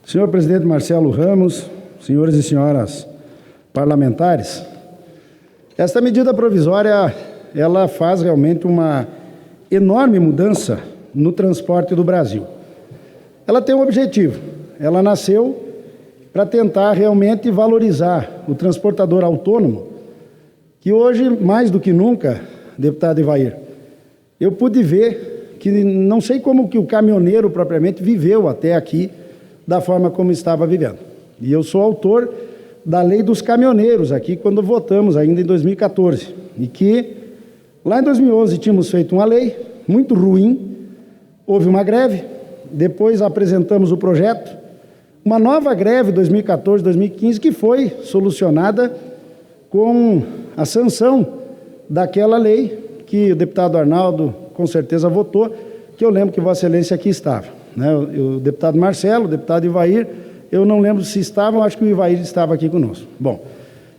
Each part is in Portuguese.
Senhor presidente Marcelo Ramos, senhores e senhoras parlamentares, esta medida provisória, ela faz realmente uma enorme mudança no transporte do Brasil. Ela tem um objetivo, ela nasceu para tentar realmente valorizar o transportador autônomo, que hoje, mais do que nunca, deputado Ivair, eu pude ver que não sei como que o caminhoneiro propriamente viveu até aqui da forma como estava vivendo. E eu sou autor da lei dos caminhoneiros aqui, quando votamos ainda em 2014, e que lá em 2011 tínhamos feito uma lei muito ruim, houve uma greve, depois apresentamos o projeto, uma nova greve 2014, 2015, que foi solucionada com a sanção daquela lei que o deputado Arnaldo com certeza votou, que eu lembro que Vossa Excelência aqui estava, né? O deputado Marcelo, o deputado Ivair, eu não lembro se estavam, acho que o Ivair estava aqui conosco. Bom,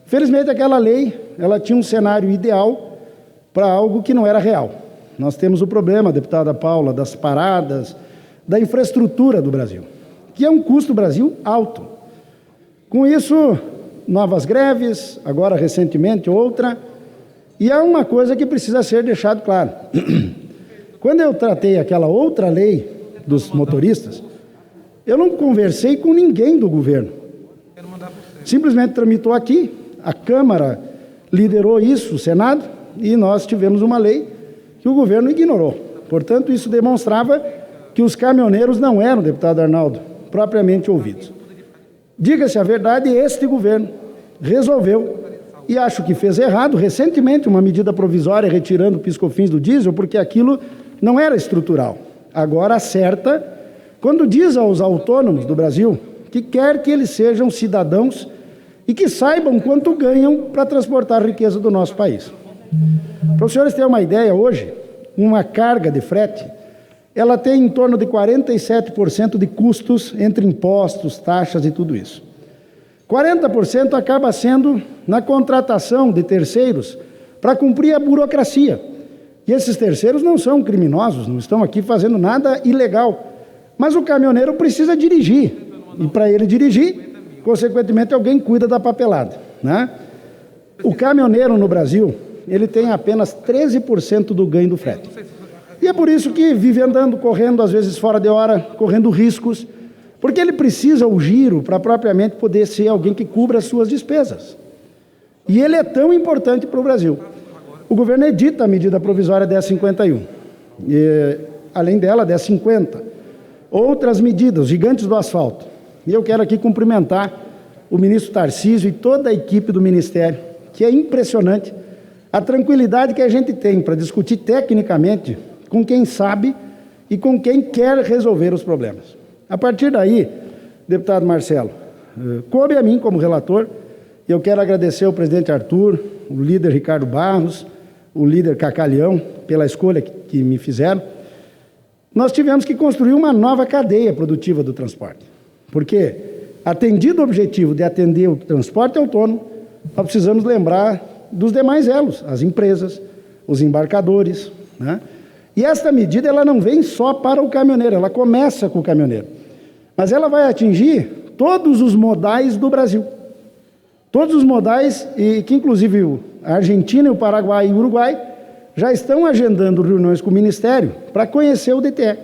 felizmente aquela lei, ela tinha um cenário ideal para algo que não era real. Nós temos o problema, deputada Paula, das paradas, da infraestrutura do Brasil, que é um custo do Brasil alto. Com isso, novas greves, agora recentemente outra, e há uma coisa que precisa ser deixado claro. Quando eu tratei aquela outra lei dos motoristas, eu não conversei com ninguém do governo. Simplesmente tramitou aqui, a Câmara liderou isso, o Senado, e nós tivemos uma lei que o governo ignorou. Portanto, isso demonstrava que os caminhoneiros não eram, deputado Arnaldo, propriamente ouvidos. Diga-se a verdade, este governo resolveu, e acho que fez errado, recentemente, uma medida provisória retirando o piscofins do diesel, porque aquilo não era estrutural. Agora acerta, quando diz aos autônomos do Brasil que quer que eles sejam cidadãos e que saibam quanto ganham para transportar a riqueza do nosso país. Para os senhores terem uma ideia, hoje, uma carga de frete, ela tem em torno de 47% de custos entre impostos, taxas e tudo isso. 40% acaba sendo na contratação de terceiros para cumprir a burocracia. E esses terceiros não são criminosos, não estão aqui fazendo nada ilegal. Mas o caminhoneiro precisa dirigir. E para ele dirigir, consequentemente, alguém cuida da papelada, né? O caminhoneiro no Brasil, ele tem apenas 13% do ganho do frete. E é por isso que vive andando, correndo, às vezes fora de hora, correndo riscos, porque ele precisa o giro para propriamente poder ser alguém que cubra as suas despesas. E ele é tão importante para o Brasil. O governo edita a medida provisória 1051. E, além dela, 1050. Outras medidas, gigantes do asfalto. E eu quero aqui cumprimentar o ministro Tarcísio e toda a equipe do Ministério, que é impressionante a tranquilidade que a gente tem para discutir tecnicamente com quem sabe e com quem quer resolver os problemas. A partir daí, deputado Marcelo, coube a mim como relator, e eu quero agradecer ao presidente Arthur, o líder Ricardo Barros, o líder Cacalhão, pela escolha que me fizeram. Nós tivemos que construir uma nova cadeia produtiva do transporte, porque, atendido o objetivo de atender o transporte autônomo, nós precisamos lembrar dos demais elos, as empresas, os embarcadores, né? E esta medida, ela não vem só para o caminhoneiro, ela começa com o caminhoneiro, mas ela vai atingir todos os modais do Brasil. Todos os modais, e que inclusive a Argentina, o Paraguai e o Uruguai já estão agendando reuniões com o Ministério para conhecer o DTE.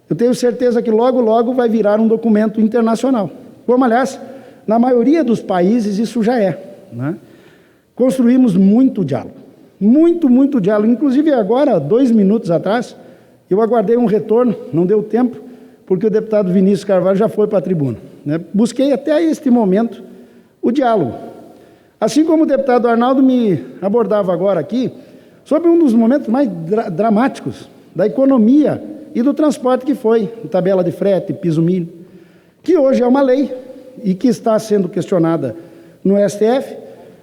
Eu tenho certeza que logo, logo vai virar um documento internacional. Como, aliás, na maioria dos países isso já é, né? Construímos muito diálogo. Muito diálogo. Inclusive agora, 2 minutos atrás, eu aguardei um retorno, não deu tempo, porque o deputado Vinícius Carvalho já foi para a tribuna, né? Busquei até este momento o diálogo. Assim como o deputado Arnaldo me abordava agora aqui, sobre um dos momentos mais dramáticos da economia e do transporte que foi, tabela de frete, piso mínimo, que hoje é uma lei e que está sendo questionada no STF,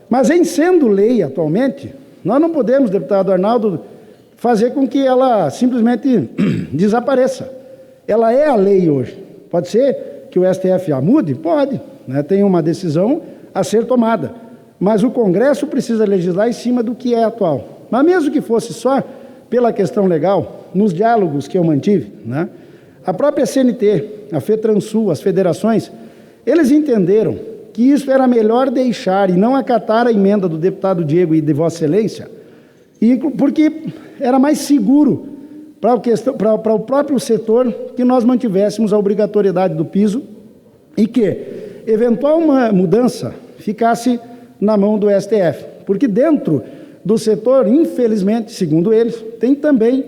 mas em sendo lei atualmente, nós não podemos, deputado Arnaldo, fazer com que ela simplesmente desapareça. Ela é a lei hoje. Pode ser que o STF a mude? Pode, né? Tem uma decisão a ser tomada. Mas o Congresso precisa legislar em cima do que é atual. Mas mesmo que fosse só pela questão legal, nos diálogos que eu mantive, né? A própria CNT, a FETransul, as federações, eles entenderam que isso era melhor deixar e não acatar a emenda do deputado Diego e de Vossa Excelência, porque era mais seguro para o próprio setor que nós mantivéssemos a obrigatoriedade do piso e que eventual uma mudança ficasse na mão do STF. Porque dentro do setor, infelizmente, segundo eles, tem também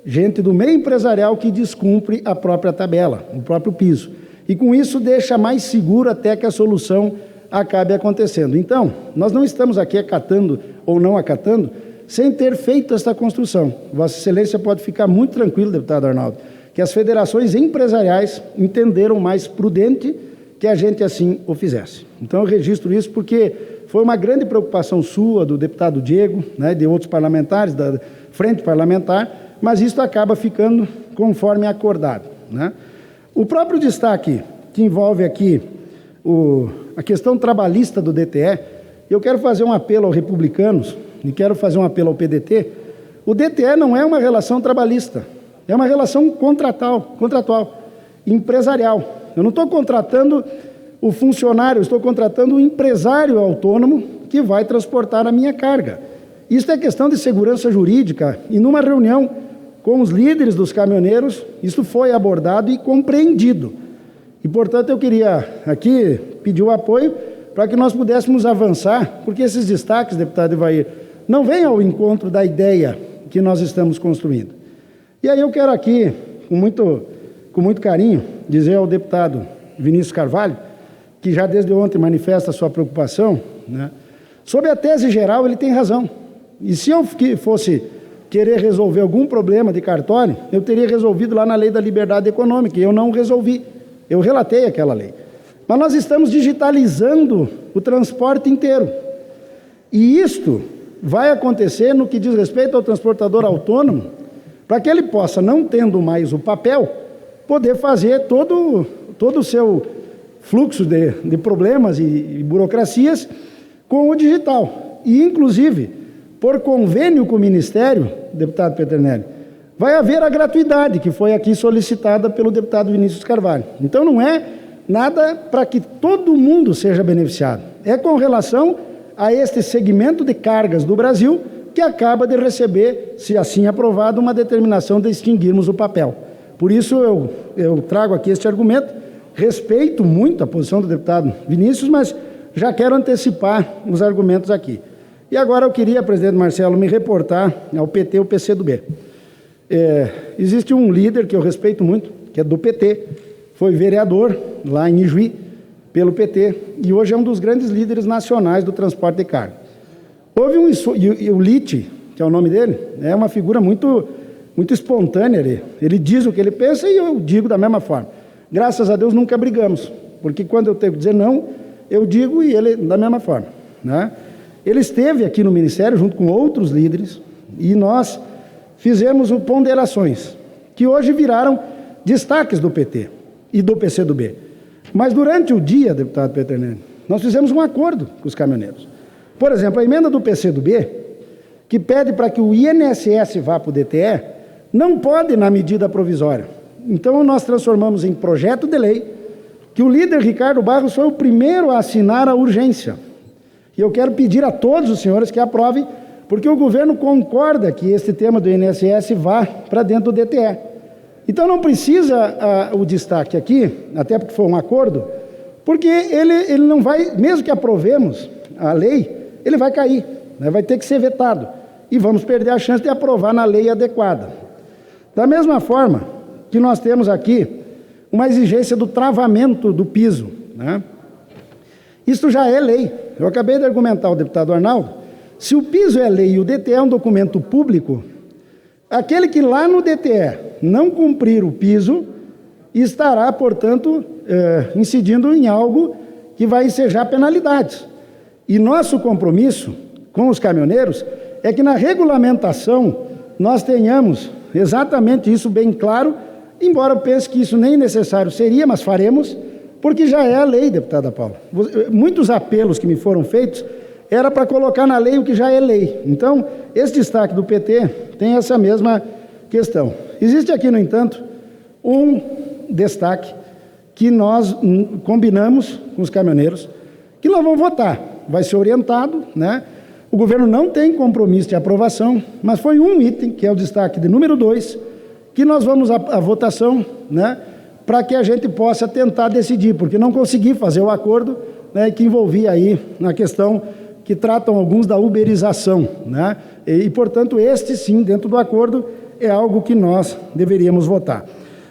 gente do meio empresarial que descumpre a própria tabela, o próprio piso. E com isso deixa mais seguro até que a solução acabe acontecendo. Então, nós não estamos aqui acatando ou não acatando sem ter feito esta construção. Vossa Excelência pode ficar muito tranquilo, deputado Arnaldo, que as federações empresariais entenderam mais prudente que a gente assim o fizesse. Então eu registro isso porque foi uma grande preocupação sua, do deputado Diego, né, de outros parlamentares, da frente parlamentar, mas isso acaba ficando conforme acordado, né? O próprio destaque que envolve aqui a questão trabalhista do DTE, eu quero fazer um apelo aos republicanos e quero fazer um apelo ao PDT. O DTE não é uma relação trabalhista, é uma relação contratual, empresarial. Eu não estou contratando o funcionário, eu estou contratando o empresário autônomo que vai transportar a minha carga. Isso é questão de segurança jurídica e numa reunião com os líderes dos caminhoneiros, isso foi abordado e compreendido. E, portanto, eu queria aqui pedir o apoio para que nós pudéssemos avançar, porque esses destaques, deputado Ivair, não vêm ao encontro da ideia que nós estamos construindo. E aí eu quero aqui, com muito carinho, dizer ao deputado Vinícius Carvalho, que já desde ontem manifesta a sua preocupação, né? Sobre a tese geral, ele tem razão. E se eu fosse querer resolver algum problema de cartório, eu teria resolvido lá na Lei da Liberdade Econômica, e eu não resolvi. Eu relatei aquela lei. Mas nós estamos digitalizando o transporte inteiro. E isto vai acontecer no que diz respeito ao transportador autônomo, para que ele possa, não tendo mais o papel, poder fazer todo o seu fluxo de problemas e burocracias com o digital. E, inclusive, por convênio com o Ministério, deputado Peternelli, vai haver a gratuidade, que foi aqui solicitada pelo deputado Vinícius Carvalho. Então, não é nada para que todo mundo seja beneficiado. É com relação a este segmento de cargas do Brasil que acaba de receber, se assim aprovado, uma determinação de extinguirmos o papel. Por isso, eu trago aqui este argumento, respeito muito a posição do deputado Vinícius, mas já quero antecipar os argumentos aqui. E agora eu queria, presidente Marcelo, me reportar ao PT e ao PCdoB. Existe um líder que eu respeito muito, que é do PT, foi vereador lá em Ijuí, pelo PT, e hoje é um dos grandes líderes nacionais do transporte de carga. Houve e o Litti, que é o nome dele, é uma figura muito espontânea, ele diz o que ele pensa e eu digo da mesma forma. Graças a Deus nunca brigamos, porque quando eu tenho que dizer não, eu digo e ele da mesma forma, né? Ele esteve aqui no Ministério junto com outros líderes e nós fizemos ponderações, que hoje viraram destaques do PT e do PCdoB. Mas durante o dia, deputado Peternelli, nós fizemos um acordo com os caminhoneiros. Por exemplo, a emenda do PCdoB, que pede para que o INSS vá para o DTE, não pode na medida provisória. Então nós transformamos em projeto de lei, que o líder Ricardo Barros foi o primeiro a assinar a urgência. E eu quero pedir a todos os senhores que aprovem, porque o governo concorda que este tema do INSS vá para dentro do DTE. Então não precisa o destaque aqui, até porque foi um acordo, porque ele não vai, mesmo que aprovemos a lei, ele vai cair, né? Vai ter que ser vetado. E vamos perder a chance de aprovar na lei adequada. Da mesma forma que nós temos aqui uma exigência do travamento do piso, né? Isso já é lei. Eu acabei de argumentar ao deputado Arnaldo, se o piso é lei e o DTE é um documento público, aquele que lá no DTE não cumprir o piso estará, portanto, incidindo em algo que vai ensejar penalidades. E nosso compromisso com os caminhoneiros é que na regulamentação nós tenhamos exatamente isso bem claro, embora eu pense que isso nem necessário seria, mas faremos, porque já é a lei, deputada Paula. Muitos apelos que me foram feitos era para colocar na lei o que já é lei. Então, esse destaque do PT tem essa mesma questão. Existe aqui, no entanto, um destaque que nós combinamos com os caminhoneiros, que nós vamos votar. Vai ser orientado, né? O governo não tem compromisso de aprovação, mas foi um item, que é o destaque de número 2, que nós vamos à votação, né? Para que a gente possa tentar decidir, porque não consegui fazer o acordo, né, que envolvia aí na questão que tratam alguns da uberização, né? E, portanto, este sim, dentro do acordo, é algo que nós deveríamos votar.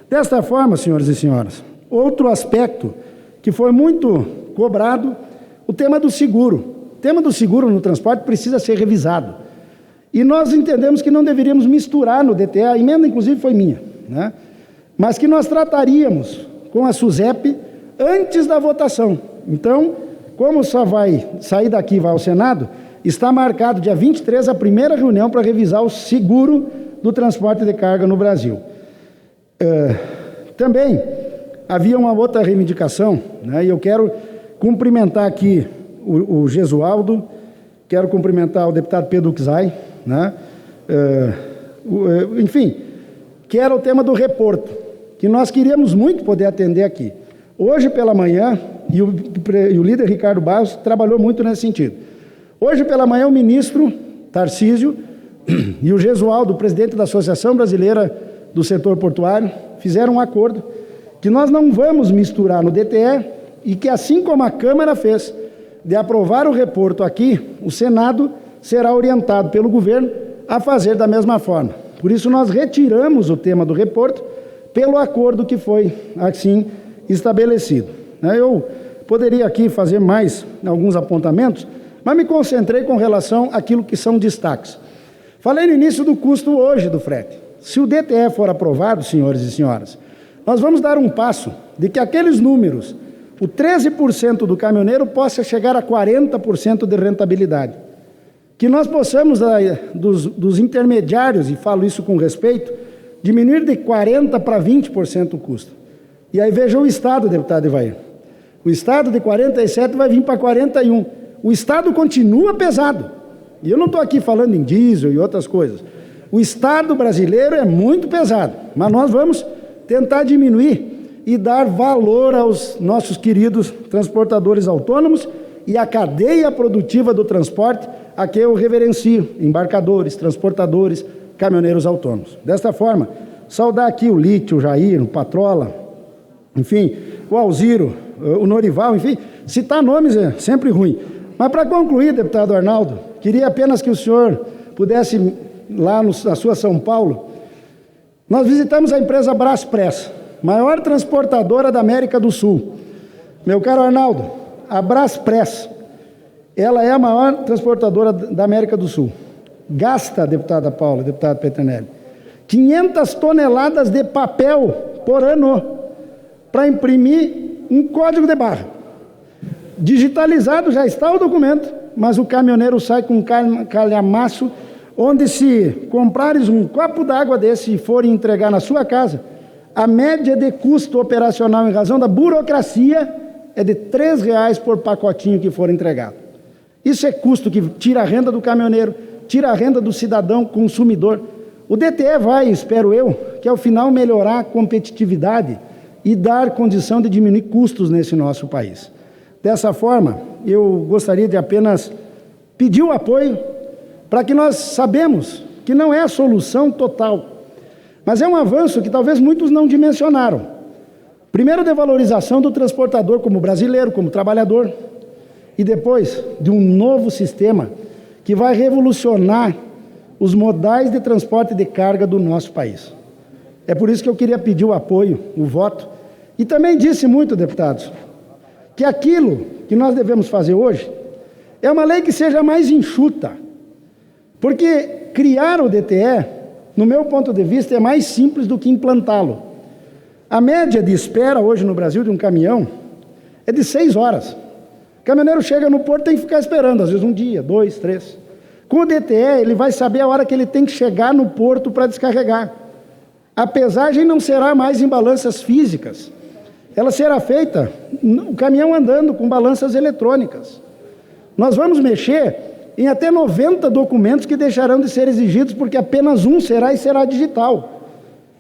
Desta forma, senhores e senhoras, outro aspecto que foi muito cobrado, o tema do seguro. O tema do seguro no transporte precisa ser revisado. E nós entendemos que não deveríamos misturar no DTE, a emenda inclusive foi minha, né? Mas que nós trataríamos com a SUSEP antes da votação. Então, como só vai sair daqui e vai ao Senado, está marcado dia 23 a primeira reunião para revisar o seguro do transporte de carga no Brasil. Também havia uma outra reivindicação, né, e eu quero cumprimentar aqui o Gesualdo, quero cumprimentar o deputado Pedro Uxai, né, enfim, que era o tema do reporto, que nós queríamos muito poder atender aqui. Hoje pela manhã, e o líder Ricardo Barros trabalhou muito nesse sentido. Hoje pela manhã o ministro Tarcísio e o Gesualdo, presidente da Associação Brasileira do Setor Portuário, fizeram um acordo que nós não vamos misturar no DTE e que, assim como a Câmara fez, de aprovar o reporto aqui, o Senado será orientado pelo governo a fazer da mesma forma. Por isso nós retiramos o tema do reporto pelo acordo que foi assim estabelecido. Eu poderia aqui fazer mais alguns apontamentos, mas me concentrei com relação àquilo que são destaques. Falei no início do custo hoje do frete. Se o DTE for aprovado, senhores e senhoras, nós vamos dar um passo de que aqueles números, o 13% do caminhoneiro possa chegar a 40% de rentabilidade. Que nós possamos, dos intermediários, e falo isso com respeito, diminuir de 40% para 20% o custo. E aí veja o Estado, deputado Evair. O Estado de 47 vai vir para 41. O Estado continua pesado. E eu não estou aqui falando em diesel e outras coisas. O Estado brasileiro é muito pesado, mas nós vamos tentar diminuir e dar valor aos nossos queridos transportadores autônomos e à cadeia produtiva do transporte, a que eu reverencio, embarcadores, transportadores, caminhoneiros autônomos. Desta forma, saudar aqui o Lítio, o Jair, o Patrola, enfim, o Alziro, o Norival, enfim, citar nomes é sempre ruim. Mas para concluir, deputado Arnaldo, queria apenas que o senhor pudesse, lá na sua São Paulo, nós visitamos a empresa Braspress, maior transportadora da América do Sul. Meu caro Arnaldo, a Braspress, ela é a maior transportadora da América do Sul. Gasta, deputada Paula, deputado Petronelli, 500 toneladas de papel por ano para imprimir um código de barra. Digitalizado já está o documento, mas o caminhoneiro sai com um calhamaço, onde se comprares um copo d'água desse e forem entregar na sua casa, a média de custo operacional em razão da burocracia é de R$3 por pacotinho que for entregado. Isso é custo que tira a renda do caminhoneiro, tira a renda do cidadão consumidor. O DTE vai, espero eu, que ao final melhorar a competitividade e dar condição de diminuir custos nesse nosso país. Dessa forma, eu gostaria de apenas pedir o apoio para que nós sabemos que não é a solução total, mas é um avanço que talvez muitos não dimensionaram. Primeiro, de valorização do transportador como brasileiro, como trabalhador, e depois de um novo sistema que vai revolucionar os modais de transporte de carga do nosso país. É por isso que eu queria pedir o apoio, o voto, e também disse muito, deputados, que aquilo que nós devemos fazer hoje é uma lei que seja mais enxuta, porque criar o DTE, no meu ponto de vista, é mais simples do que implantá-lo. A média de espera hoje no Brasil de um caminhão é de 6 horas. O caminhoneiro chega no porto e tem que ficar esperando, às vezes 1 dia, 2, 3. Com o DTE, ele vai saber a hora que ele tem que chegar no porto para descarregar. A pesagem não será mais em balanças físicas. Ela será feita, o caminhão andando com balanças eletrônicas. Nós vamos mexer em até 90 documentos que deixarão de ser exigidos, porque apenas um será e será digital.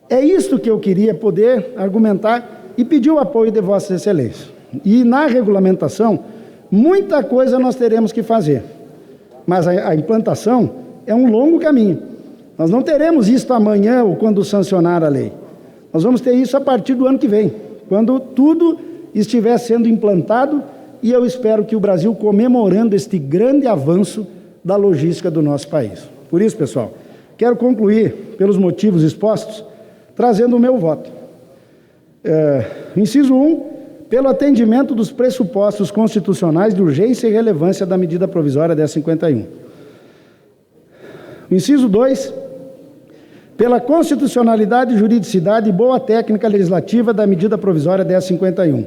É isto que eu queria poder argumentar e pedir o apoio de Vossas Excelências. E na regulamentação, muita coisa nós teremos que fazer, mas a implantação é um longo caminho. Nós não teremos isso amanhã ou quando sancionar a lei. Nós vamos ter isso a partir do ano que vem, quando tudo estiver sendo implantado, e eu espero que o Brasil comemorando este grande avanço da logística do nosso país. Por isso, pessoal, quero concluir, pelos motivos expostos, trazendo o meu voto. Inciso 1, pelo atendimento dos pressupostos constitucionais de urgência e relevância da medida provisória 1051. Inciso 2, pela constitucionalidade, juridicidade e boa técnica legislativa da medida provisória 1051,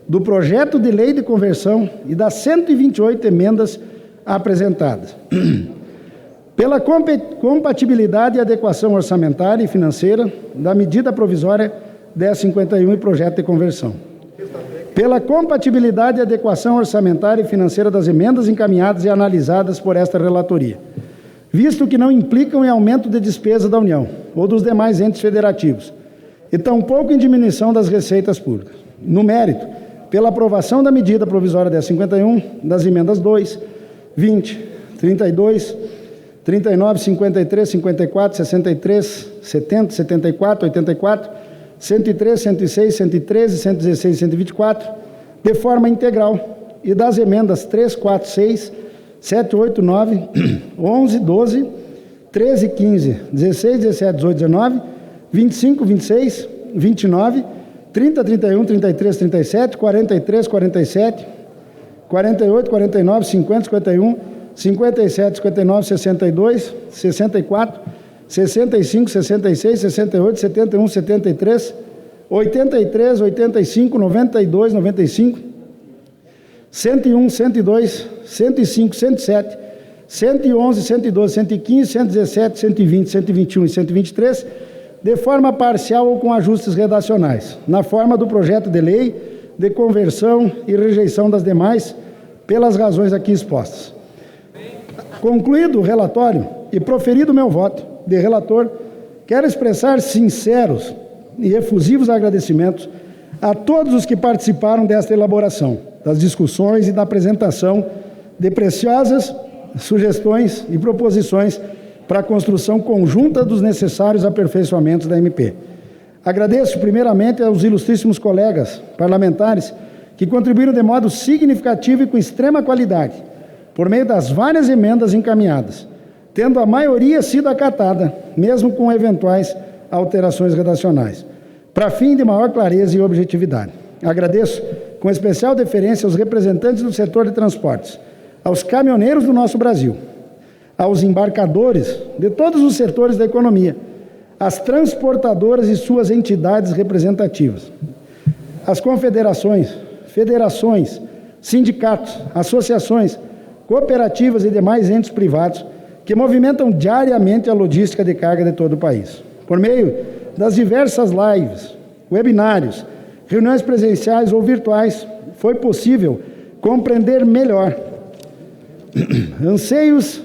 do projeto de lei de conversão e das 128 emendas apresentadas. Pela compatibilidade e adequação orçamentária e financeira da medida provisória 1051 e projeto de conversão. Pela compatibilidade e adequação orçamentária e financeira das emendas encaminhadas e analisadas por esta relatoria, visto que não implicam em aumento de despesa da União ou dos demais entes federativos, e tampouco em diminuição das receitas públicas. No mérito, pela aprovação da medida provisória 1051, das emendas 2, 20, 32, 39, 53, 54, 63, 70, 74, 84, 103, 106, 113, 116 e 124, de forma integral, e das emendas 3, 4, 6, 7, 8, 9, 11, 12, 13, 15, 16, 17, 18, 19, 25, 26, 29, 30, 31, 33, 37, 43, 47, 48, 49, 50, 51, 57, 59, 62, 64, 65, 66, 68, 71, 73, 83, 85, 92, 95, 101, 102, 105, 107, 111, 112, 115, 117, 120, 121 e 123, de forma parcial ou com ajustes redacionais, na forma do projeto de lei de conversão e rejeição das demais, pelas razões aqui expostas. Concluído o relatório e proferido meu voto de relator, quero expressar sinceros e efusivos agradecimentos a todos os que participaram desta elaboração, das discussões e da apresentação de preciosas sugestões e proposições para a construção conjunta dos necessários aperfeiçoamentos da MP. Agradeço primeiramente aos ilustríssimos colegas parlamentares que contribuíram de modo significativo e com extrema qualidade, por meio das várias emendas encaminhadas, tendo a maioria sido acatada, mesmo com eventuais alterações redacionais, para fim de maior clareza e objetividade. Agradeço com especial deferência aos representantes do setor de transportes, aos caminhoneiros do nosso Brasil, aos embarcadores de todos os setores da economia, às transportadoras e suas entidades representativas, às confederações, federações, sindicatos, associações, cooperativas e demais entes privados que movimentam diariamente a logística de carga de todo o país. Por meio das diversas lives, webinários, reuniões presenciais ou virtuais, foi possível compreender melhor anseios,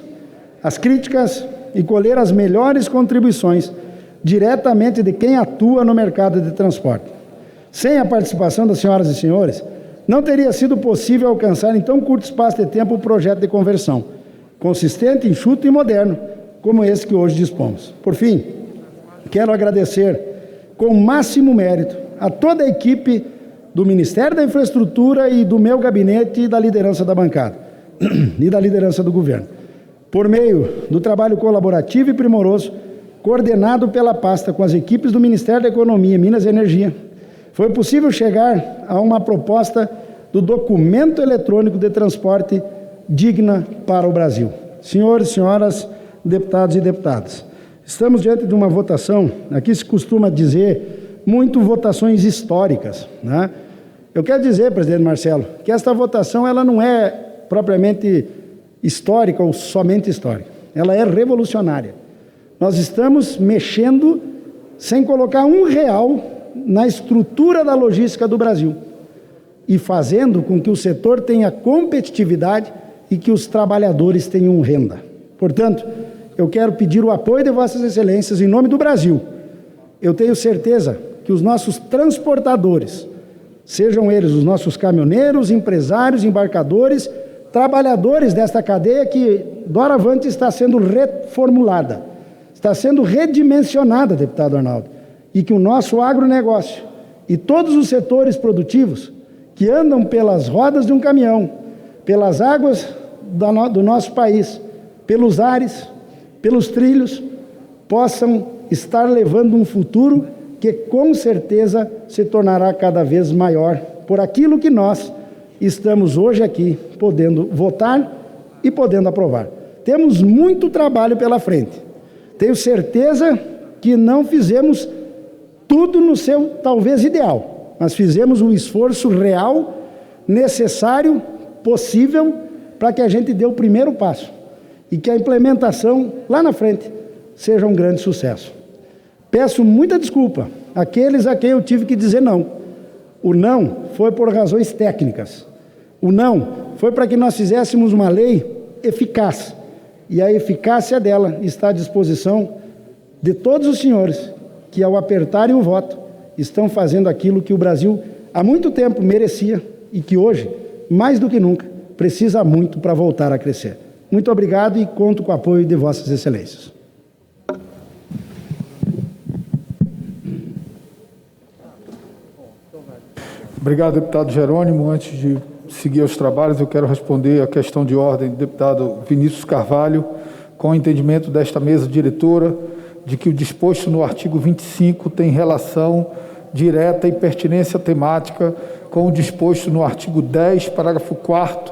as críticas e colher as melhores contribuições diretamente de quem atua no mercado de transporte. Sem a participação das senhoras e senhores, não teria sido possível alcançar em tão curto espaço de tempo o projeto de conversão, consistente, enxuto e moderno, como esse que hoje dispomos. Por fim, quero agradecer com máximo mérito a toda a equipe do Ministério da Infraestrutura e do meu gabinete e da liderança da bancada e da liderança do governo, por meio do trabalho colaborativo e primoroso, coordenado pela pasta com as equipes do Ministério da Economia, Minas e Energia, foi possível chegar a uma proposta do documento eletrônico de transporte digna para o Brasil. Senhores e senhoras, deputados e deputadas, estamos diante de uma votação, aqui se costuma dizer muito votações históricas, né? Eu quero dizer, presidente Marcelo, que esta votação ela não é propriamente histórica ou somente histórica, ela é revolucionária. Nós estamos mexendo sem colocar R$1 na estrutura da logística do Brasil e fazendo com que o setor tenha competitividade e que os trabalhadores tenham renda. Portanto, eu quero pedir o apoio de Vossas Excelências em nome do Brasil. Eu tenho certeza que os nossos transportadores, sejam eles os nossos caminhoneiros, empresários, embarcadores, trabalhadores desta cadeia que, doravante, está sendo reformulada, está sendo redimensionada, deputado Arnaldo, e que o nosso agronegócio e todos os setores produtivos que andam pelas rodas de um caminhão, pelas águas do nosso país, pelos ares, pelos trilhos, possam estar levando um futuro que com certeza se tornará cada vez maior por aquilo que nós estamos hoje aqui podendo votar e podendo aprovar. Temos muito trabalho pela frente. Tenho certeza que não fizemos tudo no seu talvez ideal, mas fizemos um esforço real, necessário, possível, para que a gente dê o primeiro passo e que a implementação lá na frente seja um grande sucesso. Peço muita desculpa àqueles a quem eu tive que dizer não. O não foi por razões técnicas. O não foi para que nós fizéssemos uma lei eficaz. E a eficácia dela está à disposição de todos os senhores que, ao apertarem o voto, estão fazendo aquilo que o Brasil há muito tempo merecia e que hoje, mais do que nunca, precisa muito para voltar a crescer. Muito obrigado e conto com o apoio de Vossas Excelências. Obrigado, deputado Jerônimo. Antes de seguir os trabalhos, eu quero responder a questão de ordem do deputado Vinícius Carvalho, com o entendimento desta mesa diretora de que o disposto no artigo 25 tem relação direta e pertinência temática com o disposto no artigo 10, parágrafo 4º